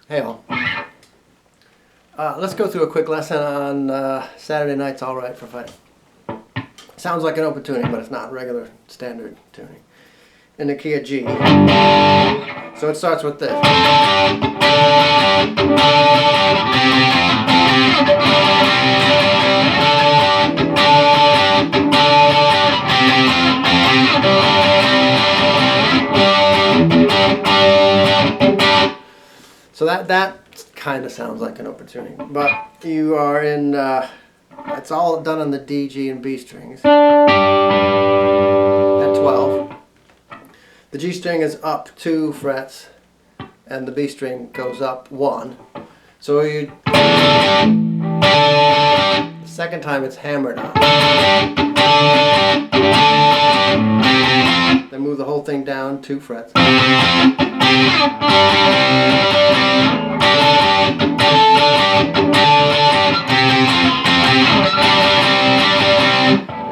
Hey all. Let's go through a quick lesson on Saturday Night's Alright for Fighting. Sounds like an open tuning, but it's not regular standard tuning. In the key of G. So it starts with this. So that kind of sounds like an open tuning, but you are in, it's all done on the D, G, and B strings at 12. The G string is up 2 frets, and the B string goes up 1. So you, the second time it's hammered on. Then move the whole thing down 2 frets.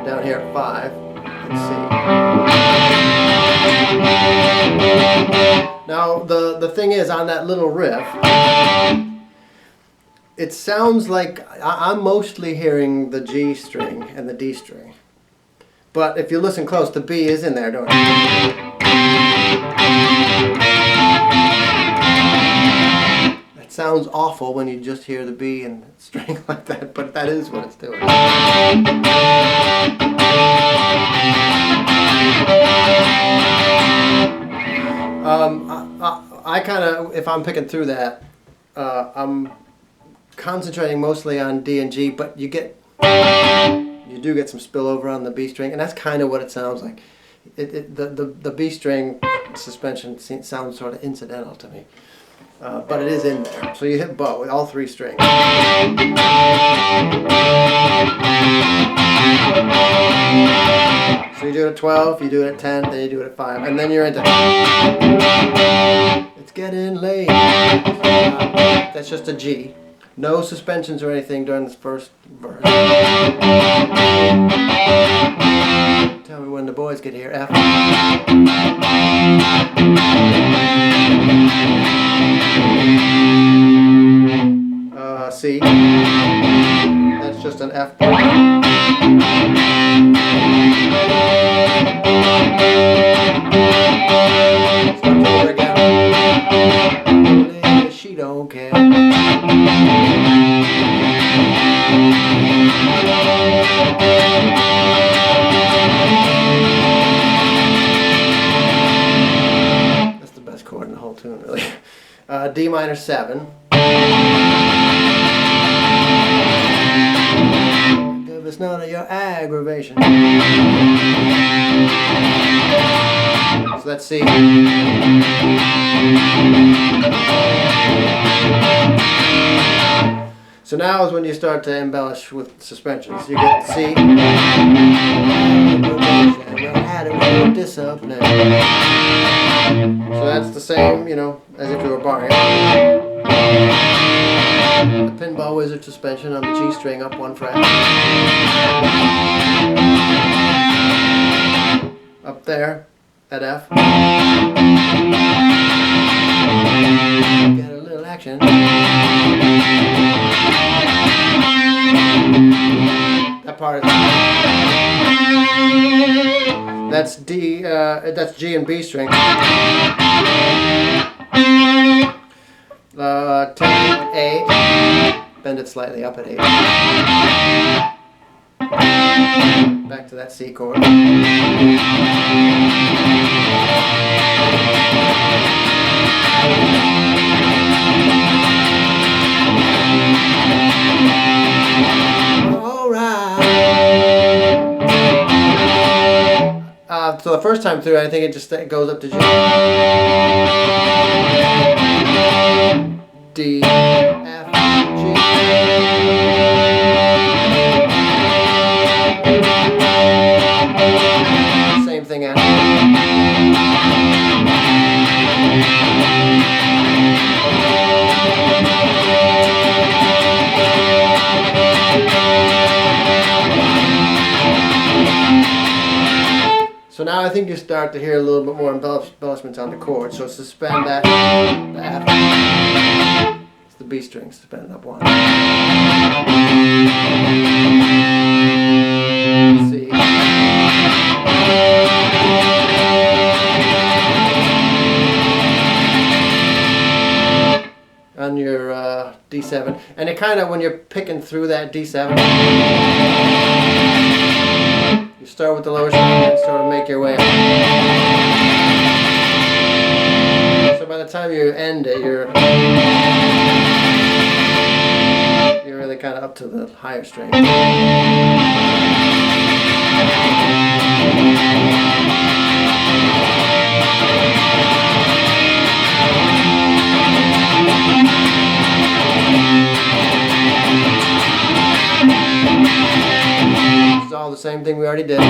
Down here at 5, let's see. Now the thing is, on that little riff, it sounds like I'm mostly hearing the G string and the D string. But if you listen close, the B is in there, don't you? It sounds awful when you just hear the B and string like that, but that is what it's doing. I kind of, if I'm picking through that, I'm concentrating mostly on D and G, but you do get some spillover on the B string, and that's kind of what it sounds like. The B string suspension sounds sort of incidental to me. But it is in there. So you hit bow with all 3 strings. So you do it at 12, you do it at 10, then you do it at 5, and then you're into It's Getting Late. That's just a G. No suspensions or anything during this first verse. Tell me when the boys get here. F. C. That's just an F bar. Starts over again. She don't care. That's the best chord in the whole tune, really. D minor 7. Give us none of your aggravation. So that's C. So now is when you start to embellish with suspensions. You get C. Discipline. So that's the same, as if you were barring. The pinball wizard suspension on the G string up 1 fret. Up there at F. Get a little action. That part is that's D. That's G and B string. 10.8. Bend it slightly up at 8. Back to that C chord. So the first time through, I think it goes up to G. D, F, G. Same thing as. So now I think you start to hear a little bit more embellishments on the chord. So suspend that, the F. B string, suspended up 1. C. On your D7, and it kind of, when you're picking through that D7, you start with the lower string and sort of make your way up. So by the time you end it, you're really kind of up to the higher string. It's all the same thing we already did. All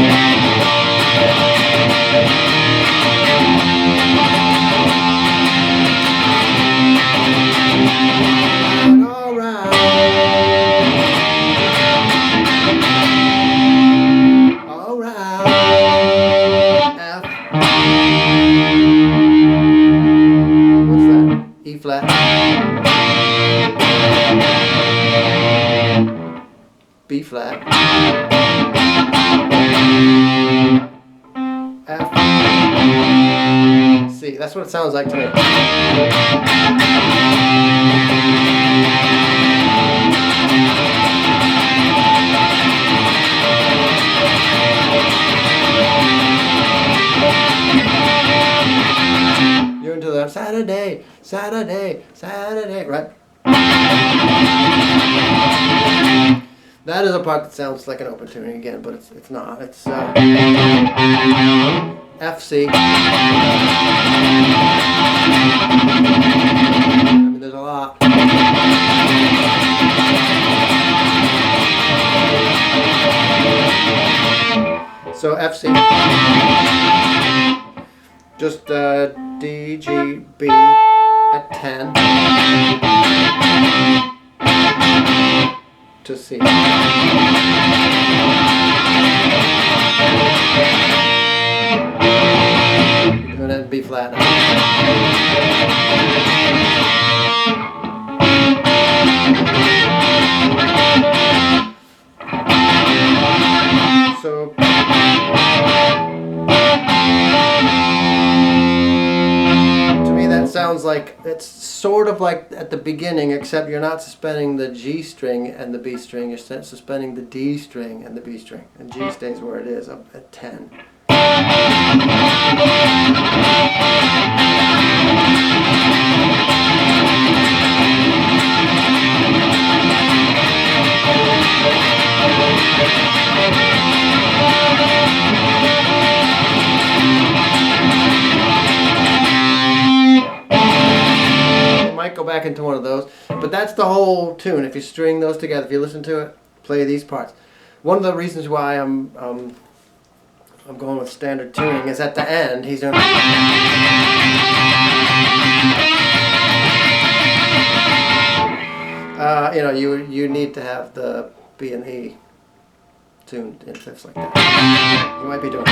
right. All right. F. What's that? E flat. B flat, F, C. That's what it sounds like to me. You're into the Saturday, Saturday, Saturday, right? That is a part that sounds like an open tuning again, but it's not. It's F, C. I mean, there's a lot. So F, C. Just D, G, B at 10. To C. And then B flat. So to me that sounds like, it's sort of like at the beginning, except you're not suspending the G string and the B string, you're suspending the D string and the B string, and G stays where it is, up at 10. Go back into one of those, but that's the whole tune. If you string those together, if you listen to it, play these parts. One of the reasons why I'm going with standard tuning is at the end he's doing. You know, you need to have the B and E tuned in fifths like that. You might be doing.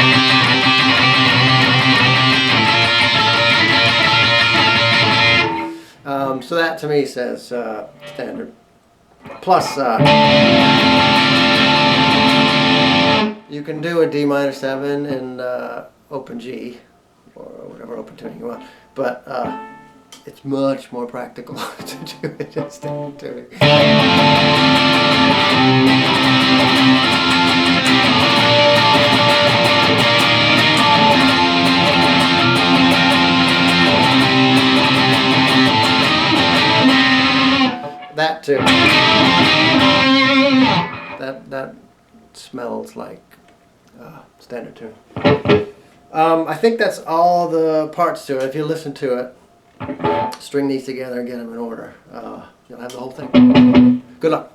So that to me says standard. Plus, you can do a D minor 7 in open G, or whatever open tuning you want, but it's much more practical to do it in standard tuning. That too. That smells like standard tune. I think that's all the parts to it. If you listen to it, string these together and get them in order, you'll have the whole thing. Good luck.